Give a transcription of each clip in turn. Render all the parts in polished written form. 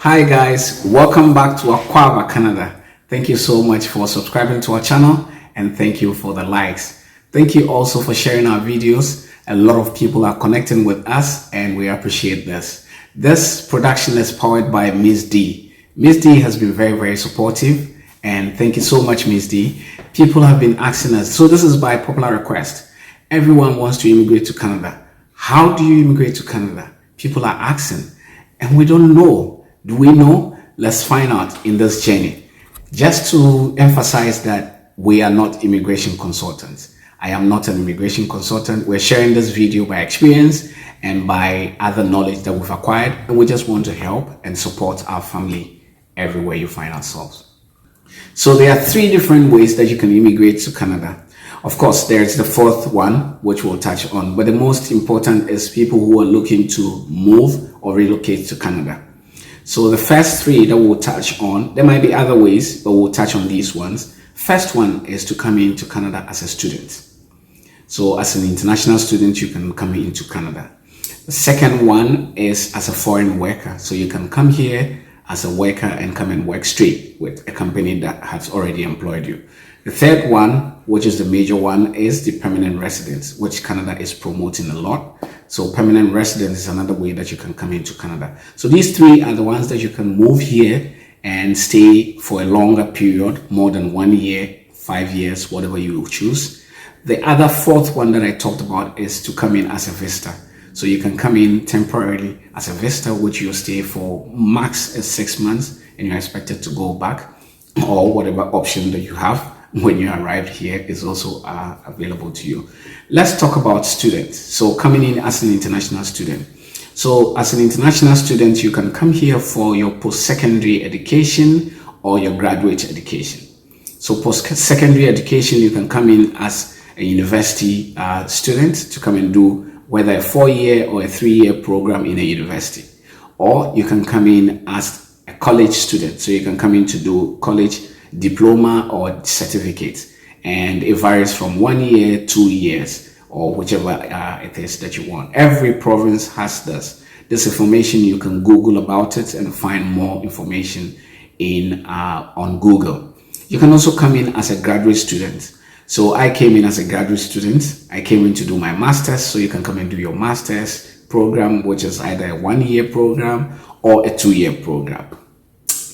Hi guys, welcome back to Aquaba Canada. Thank you so much for subscribing to our channel and thank you for the likes. Thank you also for sharing our videos. A lot of people are connecting with us and we appreciate this. This production is powered by Miss D. Miss D has been very supportive and thank you so much, Miss D. People have been asking us, so this is by popular request. Everyone wants to immigrate to Canada. How do you immigrate to Canada? People are asking and we don't know. Do we know? Let's find out in this journey. Just to emphasize that we are not immigration consultants. I am not an immigration consultant. We're sharing this video by experience and by other knowledge that we've acquired. And we just want to help and support our family everywhere you find ourselves. So there are three different ways that you can immigrate to Canada. Of course, there's the fourth one, which we'll touch on. But the most important is people who are looking to move or relocate to Canada. So the first three that we'll touch on, there might be other ways, but we'll touch on these ones. First one is to come into Canada as a student. So as an international student, you can come into Canada. The second one is as a foreign worker. So you can come here as a worker and come and work straight with a company that has already employed you. The third one, which is the major one, is the permanent residence, which Canada is promoting a lot. So permanent residence is another way that you can come into Canada. So these three are the ones that you can move here and stay for a longer period, more than 1 year, 5 years, whatever you choose. The other fourth one that I talked about is to come in as a visitor. So you can come in temporarily as a visitor, which you'll stay for max 6 months and you're expected to go back, or whatever option that you have when you arrive here is also available to you. Let's talk about students. So coming in as an international student. So as an international student, you can come here for your post-secondary education or your graduate education. So post-secondary education, you can come in as a university student to come and do whether a 4-year or a 3-year program in a university. Or you can come in as a college student. So you can come in to do college diploma or certificate, and it varies from 1 year, 2 years, or whichever it is that you want. Every province has this information. You can Google about it and find more information in on Google. You can also come in as a graduate student. So I came in as a graduate student. I came in to do my master's. So you can come and do your master's program, which is either a 1-year program or a 2-year program.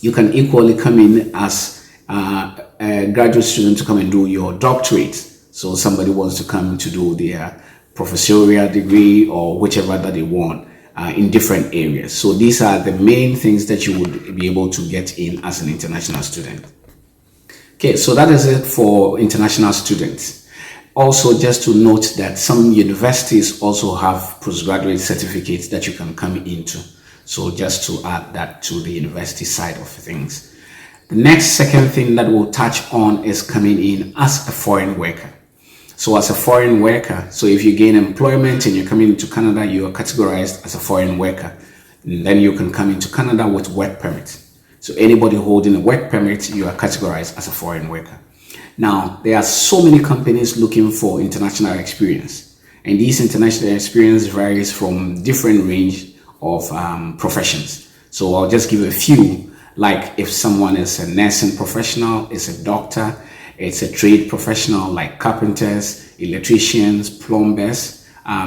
You can equally come in as a graduate student to come and do your doctorate. So somebody wants to come to do their professorial degree or whichever that they want in different areas. So these are the main things that you would be able to get in as an international student. Okay, so that is it for international students. Also, just to note that some universities also have postgraduate certificates that you can come into. So just to add that to the university side of things. The next second thing that we'll touch on is coming in as a foreign worker. So as a foreign worker, so if you gain employment and you're coming into Canada, you are categorized as a foreign worker. And then you can come into Canada with work permit. So anybody holding a work permit, you are categorized as a foreign worker. Now, there are so many companies looking for international experience. And this international experience varies from different range of professions. So I'll just give a few. Like if someone is a nursing professional, is a doctor, it's a trade professional like carpenters, electricians, plumbers,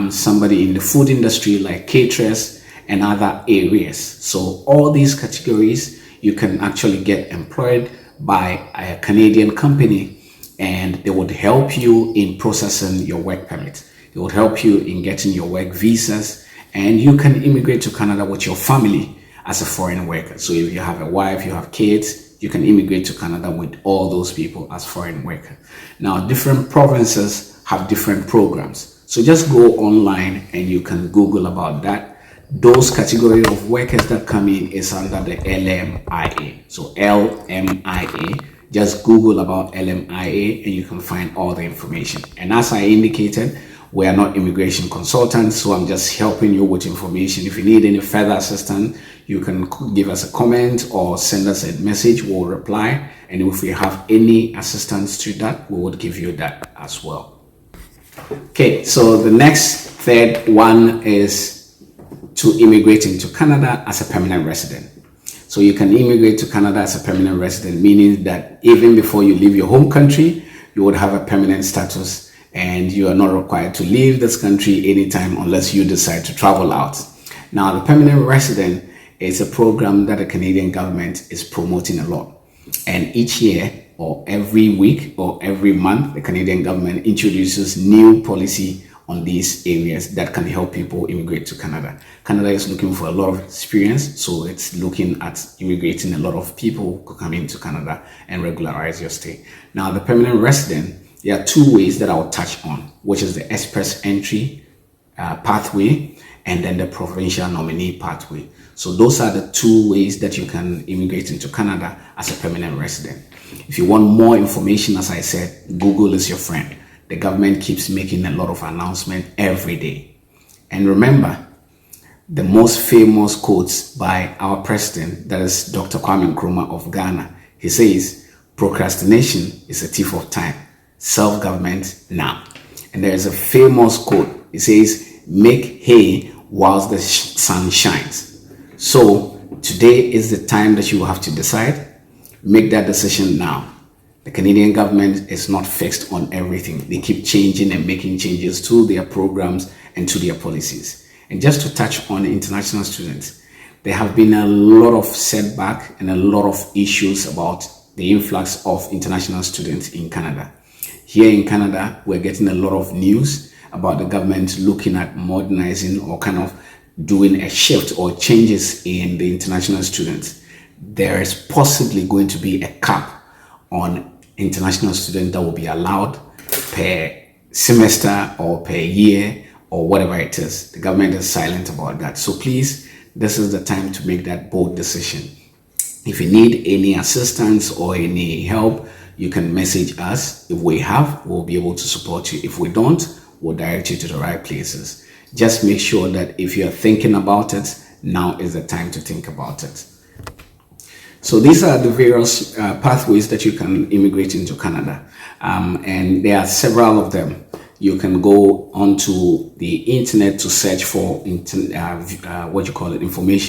somebody in the food industry like caterers and other areas. So all these categories, you can actually get employed by a Canadian company and they would help you in processing your work permit. They would help you in getting your work visas, and you can immigrate to Canada with your family as a foreign worker. So if you have a wife, you have kids, you can immigrate to Canada with all those people as foreign worker. Now, different provinces have different programs. So just go online and you can Google about that. Those category of workers that come in is under the LMIA. So LMIA, just Google about LMIA and you can find all the information. And as I indicated, we are not immigration consultants, so I'm just helping you with information. If you need any further assistance, you can give us a comment or send us a message. We'll reply. And if we have any assistance to that, we would give you that as well. Okay, so the next third one is to immigrate into Canada as a permanent resident. So you can immigrate to Canada as a permanent resident, meaning that even before you leave your home country, you would have a permanent status and you are not required to leave this country anytime unless you decide to travel out. Now, the permanent resident is a program that the Canadian government is promoting a lot. And each year or every week or every month, the Canadian government introduces new policy on these areas that can help people immigrate to Canada. Canada is looking for a lot of experience, so it's looking at immigrating a lot of people who come into Canada and regularize your stay. Now, the permanent resident, there are two ways that I'll touch on, which is the express entry pathway and then the provincial nominee pathway. So those are the two ways that you can immigrate into Canada as a permanent resident. If you want more information, as I said, Google is your friend. The government keeps making a lot of announcements every day. And remember, the most famous quotes by our president, that is Dr. Kwame Nkrumah of Ghana. He says, procrastination is a thief of time. Self-government now. And there is a famous quote. It says, make hay whilst the sun shines. So today is the time that you have to decide. Make that decision now. The Canadian government is not fixed on everything. They keep changing and making changes to their programs and to their policies. And just to touch on international students, there have been a lot of setback and a lot of issues about the influx of international students in Canada. Here in Canada, we're getting a lot of news about the government looking at modernizing or kind of doing a shift or changes in the international students. There is possibly going to be a cap on international students that will be allowed per semester or per year or whatever it is. The government is silent about that. So please, this is the time to make that bold decision. If you need any assistance or any help, you can message us. If we have, we'll be able to support you. If we don't, we'll direct you to the right places. Just make sure that if you're thinking about it, now is the time to think about it. So these are the various pathways that you can immigrate into Canada. And there are several of them. You can go onto the internet to search for information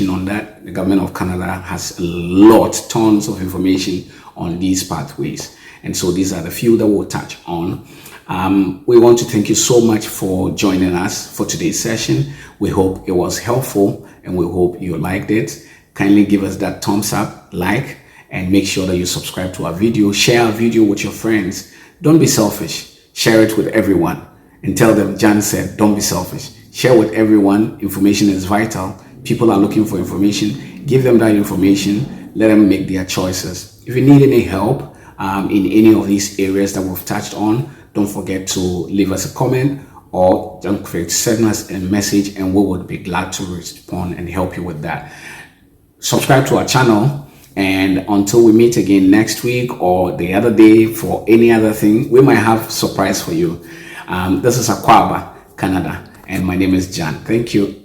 on that. The government of Canada has tons of information on these pathways. And so these are the few that we'll touch on. We want to thank you so much for joining us for today's session. We hope it was helpful and we hope you liked it. Kindly give us that thumbs up, like, and make sure that you subscribe to our video. Share our video with your friends. Don't be selfish. Share it with everyone and tell them Jan said, don't be selfish. Share with everyone. Information is vital. People are looking for information. Give them that information. Let them make their choices. If you need any help in any of these areas that we've touched on, don't forget to leave us a comment or don't forget to send us a message and we would be glad to respond and help you with that. Subscribe to our channel, and until we meet again next week or the other day for any other thing, we might have a surprise for you. This is Akwaba, Canada, and my name is Jan. Thank you.